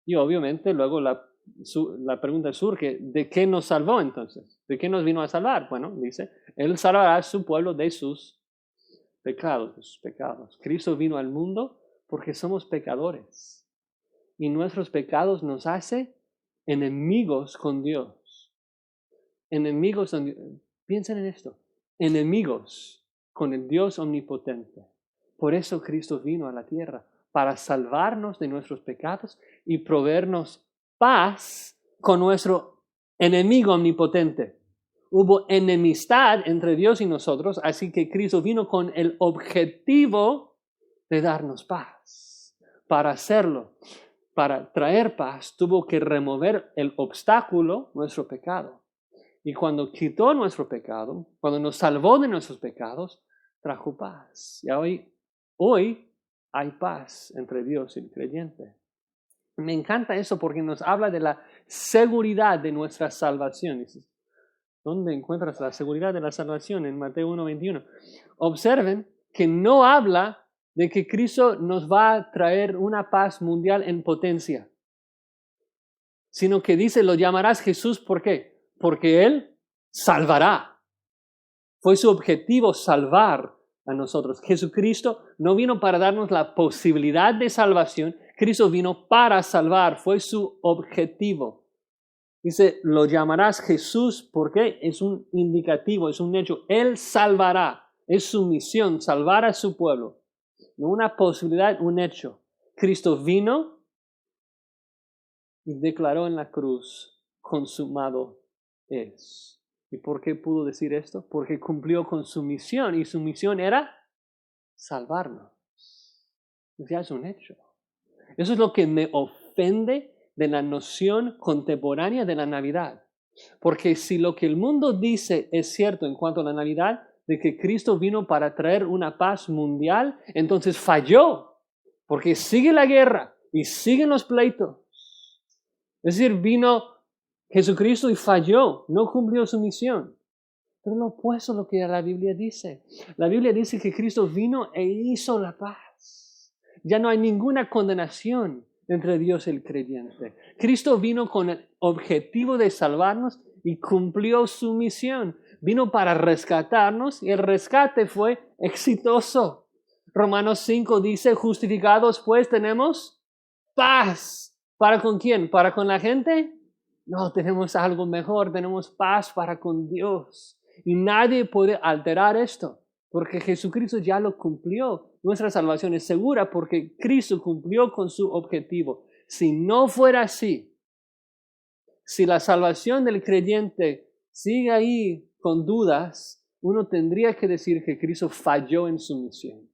Y obviamente luego la pregunta surge, ¿de qué nos salvó entonces? ¿De qué nos vino a salvar? Bueno, dice, Él salvará a su pueblo de sus pecados. Cristo vino al mundo porque somos pecadores. Y nuestros pecados nos hace enemigos con Dios. Enemigos con Dios. Piensen en esto. Enemigos con el Dios omnipotente. Por eso Cristo vino a la tierra, para salvarnos de nuestros pecados y proveernos paz con nuestro enemigo omnipotente. Hubo enemistad entre Dios y nosotros, así que Cristo vino con el objetivo de darnos paz. Para hacerlo, para traer paz, tuvo que remover el obstáculo, nuestro pecado. Y cuando quitó nuestro pecado, cuando nos salvó de nuestros pecados, trajo paz. Y hoy hay paz entre Dios y el creyente. Me encanta eso porque nos habla de la seguridad de nuestra salvación. ¿Dónde encuentras la seguridad de la salvación? En Mateo 1:21. Observen que no habla de que Cristo nos va a traer una paz mundial en potencia, sino que dice, lo llamarás Jesús, ¿por qué? Porque Él salvará. Fue su objetivo salvar a nosotros. Jesucristo no vino para darnos la posibilidad de salvación, Cristo vino para salvar, fue su objetivo. Dice, lo llamarás Jesús porque es un indicativo, es un hecho. Él salvará, es su misión, salvar a su pueblo. No una posibilidad, un hecho. Cristo vino y declaró en la cruz, consumado es. ¿Y por qué pudo decir esto? Porque cumplió con su misión y su misión era salvarnos. Ya es un hecho. Eso es lo que me ofende de la noción contemporánea de la Navidad. Porque si lo que el mundo dice es cierto en cuanto a la Navidad, de que Cristo vino para traer una paz mundial, entonces falló. Porque sigue la guerra y siguen los pleitos. Es decir, vino Jesucristo y falló, no cumplió su misión. Pero lo opuesto a lo que la Biblia dice. La Biblia dice que Cristo vino e hizo la paz. Ya no hay ninguna condenación entre Dios y el creyente. Cristo vino con el objetivo de salvarnos y cumplió su misión. Vino para rescatarnos y el rescate fue exitoso. Romanos 5 dice, justificados pues tenemos paz. ¿Para con quién? ¿Para con la gente? No, tenemos algo mejor, tenemos paz para con Dios. Y nadie puede alterar esto, porque Jesucristo ya lo cumplió. Nuestra salvación es segura porque Cristo cumplió con su objetivo. Si no fuera así, si la salvación del creyente sigue ahí con dudas, uno tendría que decir que Cristo falló en su misión.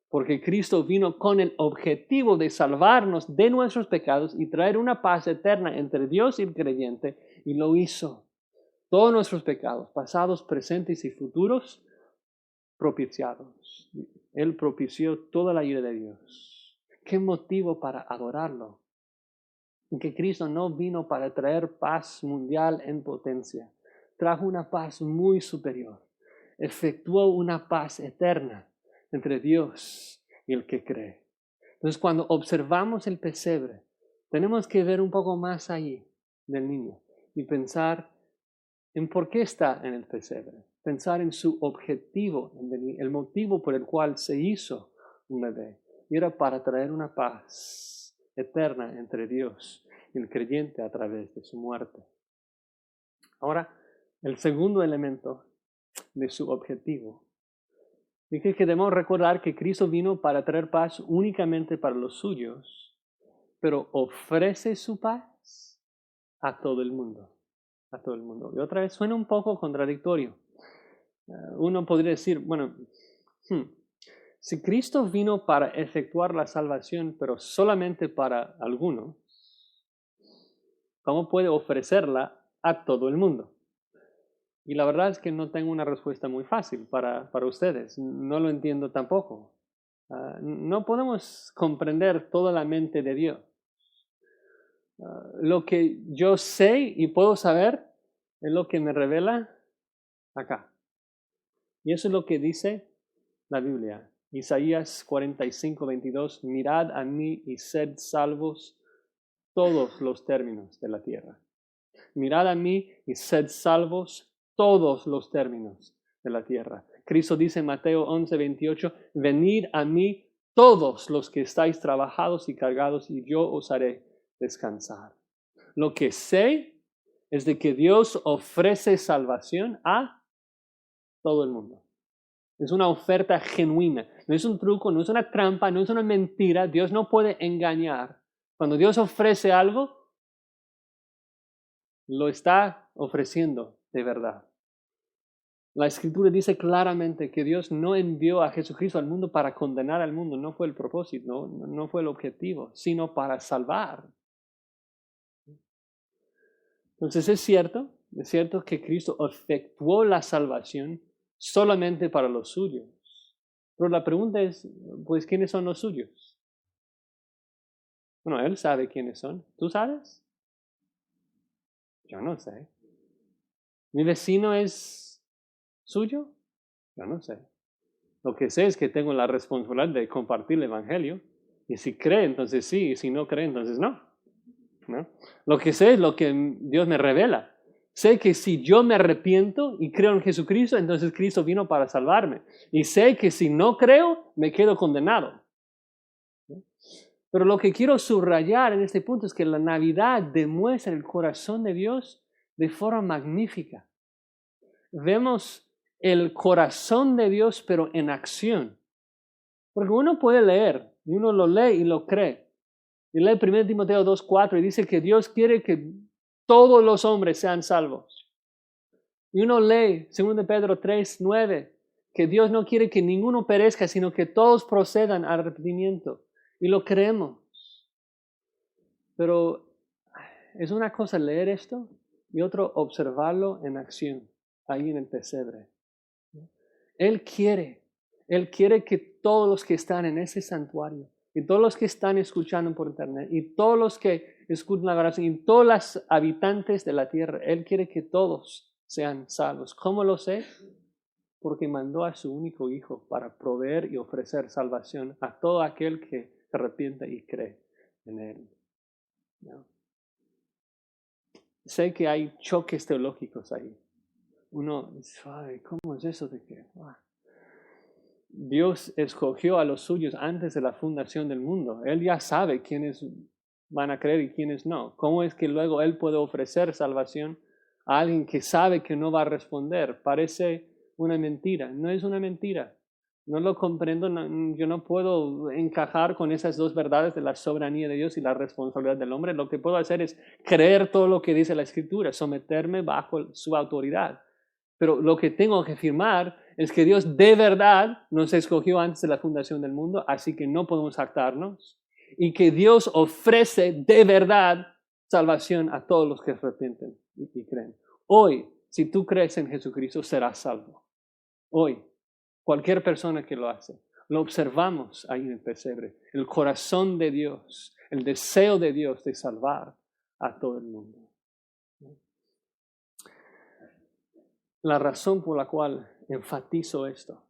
Porque Cristo vino con el objetivo de salvarnos de nuestros pecados y traer una paz eterna entre Dios y el creyente, y lo hizo. Todos nuestros pecados, pasados, presentes y futuros, propiciados. Él propició toda la ira de Dios. ¿Qué motivo para adorarlo? Que Cristo no vino para traer paz mundial en potencia. Trajo una paz muy superior. Efectuó una paz eterna entre Dios y el que cree. Entonces, cuando observamos el pesebre, tenemos que ver un poco más allí del niño y pensar en por qué está en el pesebre. pensar en su objetivo en venir, el motivo por el cual se hizo un bebé. Y era para traer una paz eterna entre Dios y el creyente a través de su muerte. Ahora, el segundo elemento de su objetivo. Dije que debemos recordar que Cristo vino para traer paz únicamente para los suyos, pero ofrece su paz a todo el mundo. A todo el mundo. Y otra vez suena un poco contradictorio. Uno podría decir, bueno, si Cristo vino para efectuar la salvación, pero solamente para algunos, ¿cómo puede ofrecerla a todo el mundo? Y la verdad es que no tengo una respuesta muy fácil para ustedes. No lo entiendo tampoco. No podemos comprender toda la mente de Dios. Lo que yo sé y puedo saber es lo que me revela acá. Y eso es lo que dice la Biblia. Isaías 45:22, mirad a mí y sed salvos todos los términos de la tierra. Mirad a mí y sed salvos todos los términos de la tierra. Cristo dice en Mateo 11:28, venid a mí todos los que estáis trabajados y cargados y yo os haré descansar. Lo que sé es de que Dios ofrece salvación a todo el mundo. Es una oferta genuina, no es un truco, no es una trampa, no es una mentira. Dios no puede engañar. Cuando Dios ofrece algo, lo está ofreciendo de verdad. La Escritura dice claramente que Dios no envió a Jesucristo al mundo para condenar al mundo, no fue el propósito, no fue el objetivo, sino para salvar. Entonces es cierto que Cristo efectuó la salvación solamente para los suyos. Pero la pregunta es, pues, ¿quiénes son los suyos? Bueno, Él sabe quiénes son. ¿Tú sabes? Yo no sé. ¿Mi vecino es suyo? Yo no sé. Lo que sé es que tengo la responsabilidad de compartir el Evangelio. Y si cree, entonces sí. Y si no cree, entonces no. ¿No? Lo que sé es lo que Dios me revela. Sé que si yo me arrepiento y creo en Jesucristo, entonces Cristo vino para salvarme. Y sé que si no creo, me quedo condenado. Pero lo que quiero subrayar en este punto es que la Navidad demuestra el corazón de Dios de forma magnífica. Vemos el corazón de Dios, pero en acción. Porque uno puede leer, y uno lo lee y lo cree. Y lee 1 Timoteo 2:4 y dice que Dios quiere que todos los hombres sean salvos. Y uno lee 2 Pedro 3:9, que Dios no quiere que ninguno perezca, sino que todos procedan al arrepentimiento. Y lo creemos. Pero es una cosa leer esto y otro observarlo en acción, ahí en el pesebre. Él quiere que todos los que están en ese santuario, y todos los que están escuchando por internet, y todos los que escuchan la oración, y todos los habitantes de la tierra, Él quiere que todos sean salvos. ¿Cómo lo sé? Porque mandó a su único Hijo para proveer y ofrecer salvación a todo aquel que se arrepiente y cree en Él. ¿No? Sé que hay choques teológicos ahí. Uno dice, ay, ¿cómo es eso de que Dios escogió a los suyos antes de la fundación del mundo? Él ya sabe quiénes van a creer y quiénes no. ¿Cómo es que luego Él puede ofrecer salvación a alguien que sabe que no va a responder? Parece una mentira. No es una mentira. No lo comprendo. Yo no puedo encajar con esas dos verdades de la soberanía de Dios y la responsabilidad del hombre. Lo que puedo hacer es creer todo lo que dice la Escritura, someterme bajo su autoridad. Pero lo que tengo que afirmar es que Dios de verdad nos escogió antes de la fundación del mundo, así que no podemos jactarnos. Y que Dios ofrece de verdad salvación a todos los que se arrepienten y creen. Hoy, si tú crees en Jesucristo, serás salvo. Hoy, cualquier persona que lo hace. Lo observamos ahí en el pesebre. El corazón de Dios, el deseo de Dios de salvar a todo el mundo. La razón por la cual enfatizo esto,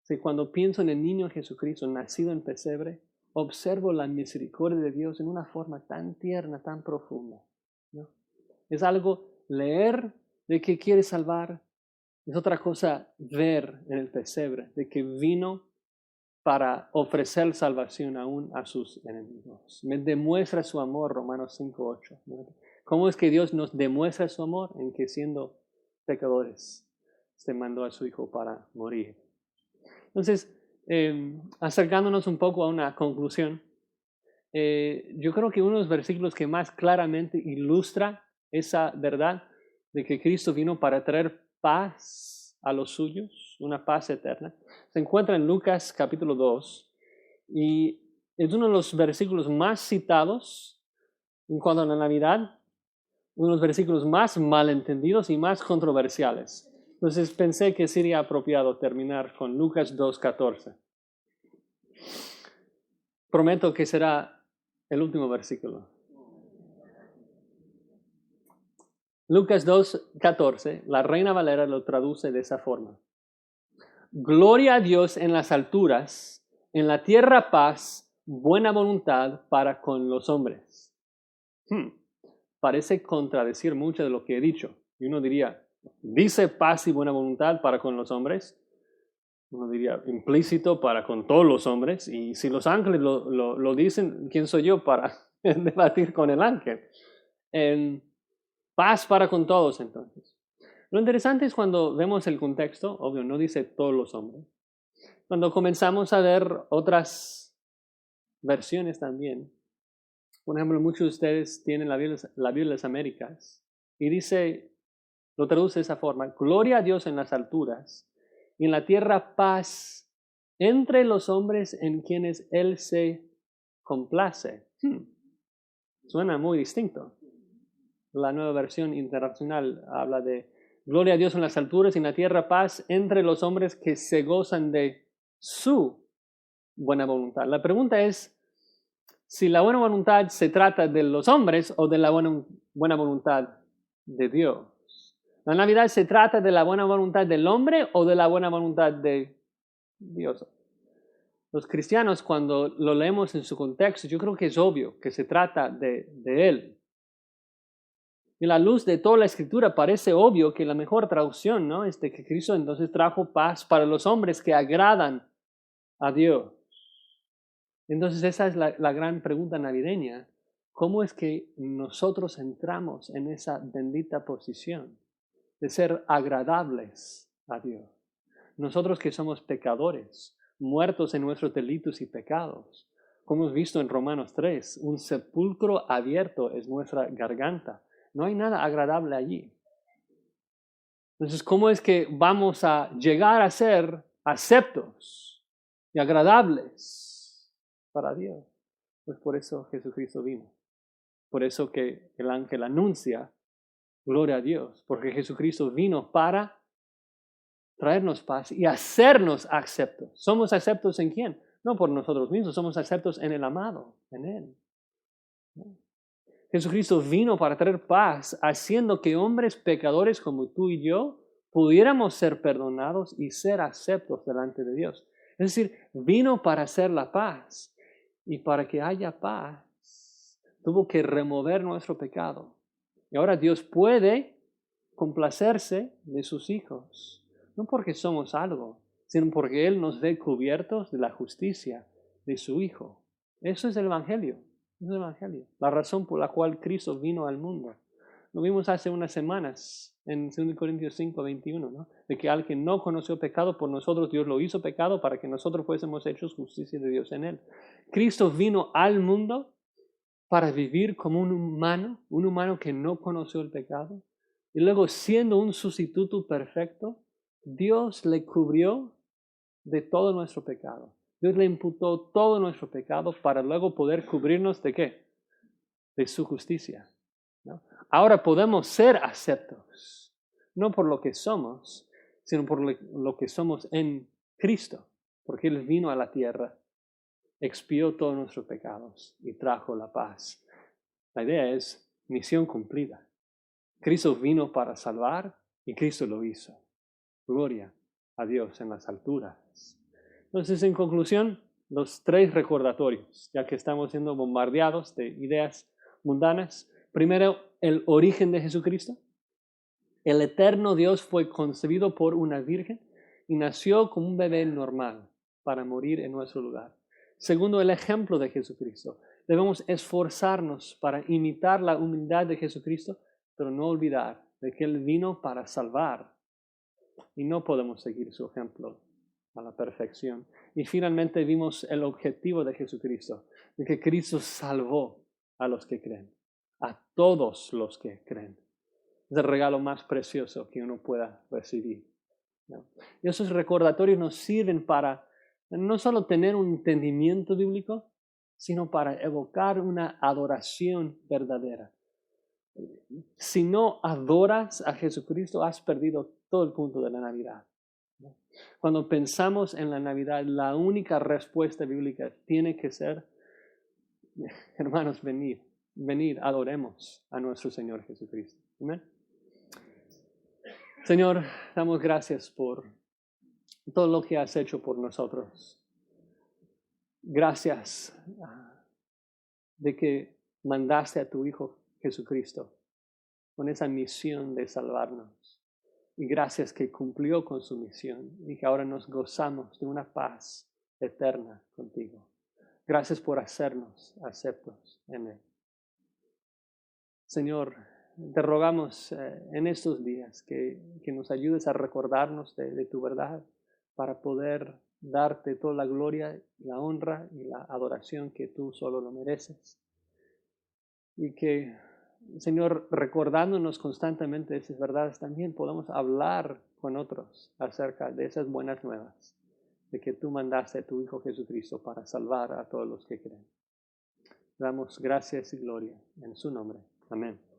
si cuando pienso en el niño Jesucristo nacido en pesebre, observo la misericordia de Dios en una forma tan tierna, tan profunda, ¿no? Es algo leer de que quiere salvar, Es otra cosa ver en el pesebre de que vino para ofrecer salvación aún a sus enemigos. Me demuestra su amor, Romanos 5:8. ¿Cómo es que Dios nos demuestra su amor? En que siendo pecadores, se mandó a su Hijo para morir. Entonces, acercándonos un poco a una conclusión, yo creo que uno de los versículos que más claramente ilustra esa verdad de que Cristo vino para traer paz a los suyos, una paz eterna, se encuentra en Lucas capítulo 2 y es uno de los versículos más citados en cuanto a la Navidad, uno de los versículos más malentendidos y más controversiales. Entonces pensé que sería apropiado terminar con Lucas 2:14. Prometo que será el último versículo. Lucas 2:14, la Reina Valera lo traduce de esa forma. Gloria a Dios en las alturas, en la tierra paz, buena voluntad para con los hombres. Parece contradecir mucho de lo que he dicho. Y uno diría, dice paz y buena voluntad para con los hombres. Uno diría implícito para con todos los hombres. Y si los ángeles lo dicen, ¿quién soy yo para debatir con el ángel? Paz para con todos, entonces. Lo interesante es cuando vemos el contexto, obvio, no dice todos los hombres. Cuando comenzamos a ver otras versiones también. Por ejemplo, muchos de ustedes tienen la Biblia de las Américas y dice, lo traduce de esa forma, gloria a Dios en las alturas y en la tierra paz entre los hombres en quienes Él se complace. Suena muy distinto. La nueva versión internacional habla de gloria a Dios en las alturas y en la tierra paz entre los hombres que se gozan de su buena voluntad. La pregunta es si la buena voluntad se trata de los hombres o de la buena voluntad de Dios. ¿La Navidad se trata de la buena voluntad del hombre o de la buena voluntad de Dios? Los cristianos, cuando lo leemos en su contexto, yo creo que es obvio que se trata de Él. Y a la luz de toda la Escritura parece obvio que la mejor traducción, ¿no?, es de que Cristo entonces trajo paz para los hombres que agradan a Dios. Entonces esa es la gran pregunta navideña. ¿Cómo es que nosotros entramos en esa bendita posición de ser agradables a Dios? Nosotros que somos pecadores, muertos en nuestros delitos y pecados. Como hemos visto en Romanos 3, un sepulcro abierto es nuestra garganta. No hay nada agradable allí. Entonces, ¿cómo es que vamos a llegar a ser aceptos y agradables para Dios? Pues por eso Jesucristo vino. Por eso que el ángel anuncia, gloria a Dios, porque Jesucristo vino para traernos paz y hacernos aceptos. ¿Somos aceptos en quién? No por nosotros mismos, somos aceptos en el amado, en Él. Jesucristo vino para traer paz, haciendo que hombres pecadores como tú y yo pudiéramos ser perdonados y ser aceptos delante de Dios. Es decir, vino para hacer la paz. Y para que haya paz, tuvo que remover nuestro pecado. Y ahora Dios puede complacerse de sus hijos. No porque somos algo, sino porque Él nos ve cubiertos de la justicia de su Hijo. Eso es el Evangelio. Es el Evangelio. La razón por la cual Cristo vino al mundo. Lo vimos hace unas semanas en 2 Corintios 5:21, ¿no? De que al que no conoció pecado, por nosotros Dios lo hizo pecado para que nosotros fuésemos hechos justicia de Dios en Él. Cristo vino al mundo para vivir como un humano que no conoció el pecado. Y luego, siendo un sustituto perfecto, Dios le cubrió de todo nuestro pecado. Dios le imputó todo nuestro pecado para luego poder cubrirnos ¿de qué? De su justicia, ¿no? Ahora podemos ser aceptos, no por lo que somos, sino por lo que somos en Cristo, porque Él vino a la tierra, expió todos nuestros pecados y trajo la paz. La idea es misión cumplida. Cristo vino para salvar y Cristo lo hizo. Gloria a Dios en las alturas. Entonces, en conclusión, los 3 recordatorios, ya que estamos siendo bombardeados de ideas mundanas. Primero, el origen de Jesucristo. El eterno Dios fue concebido por una virgen y nació como un bebé normal para morir en nuestro lugar. Segundo, el ejemplo de Jesucristo. Debemos esforzarnos para imitar la humildad de Jesucristo, pero no olvidar de que Él vino para salvar y no podemos seguir su ejemplo a la perfección. Y finalmente vimos el objetivo de Jesucristo, de que Cristo salvó a los que creen, a todos los que creen. Es el regalo más precioso que uno pueda recibir, ¿no? Y esos recordatorios nos sirven para no solo tener un entendimiento bíblico, sino para evocar una adoración verdadera. Si no adoras a Jesucristo, has perdido todo el punto de la Navidad. Cuando pensamos en la Navidad, la única respuesta bíblica tiene que ser, hermanos, venid, adoremos a nuestro Señor Jesucristo. ¿Amén? Señor, damos gracias por todo lo que has hecho por nosotros. Gracias de que mandaste a tu Hijo Jesucristo con esa misión de salvarnos. Y gracias que cumplió con su misión y que ahora nos gozamos de una paz eterna contigo. Gracias por hacernos aceptos en Él. Señor, te rogamos en estos días que nos ayudes a recordarnos de tu verdad para poder darte toda la gloria, la honra y la adoración que tú solo lo mereces. Y que, Señor, recordándonos constantemente esas verdades, también podamos hablar con otros acerca de esas buenas nuevas, de que tú mandaste a tu Hijo Jesucristo para salvar a todos los que creen. Damos gracias y gloria en su nombre. Amén.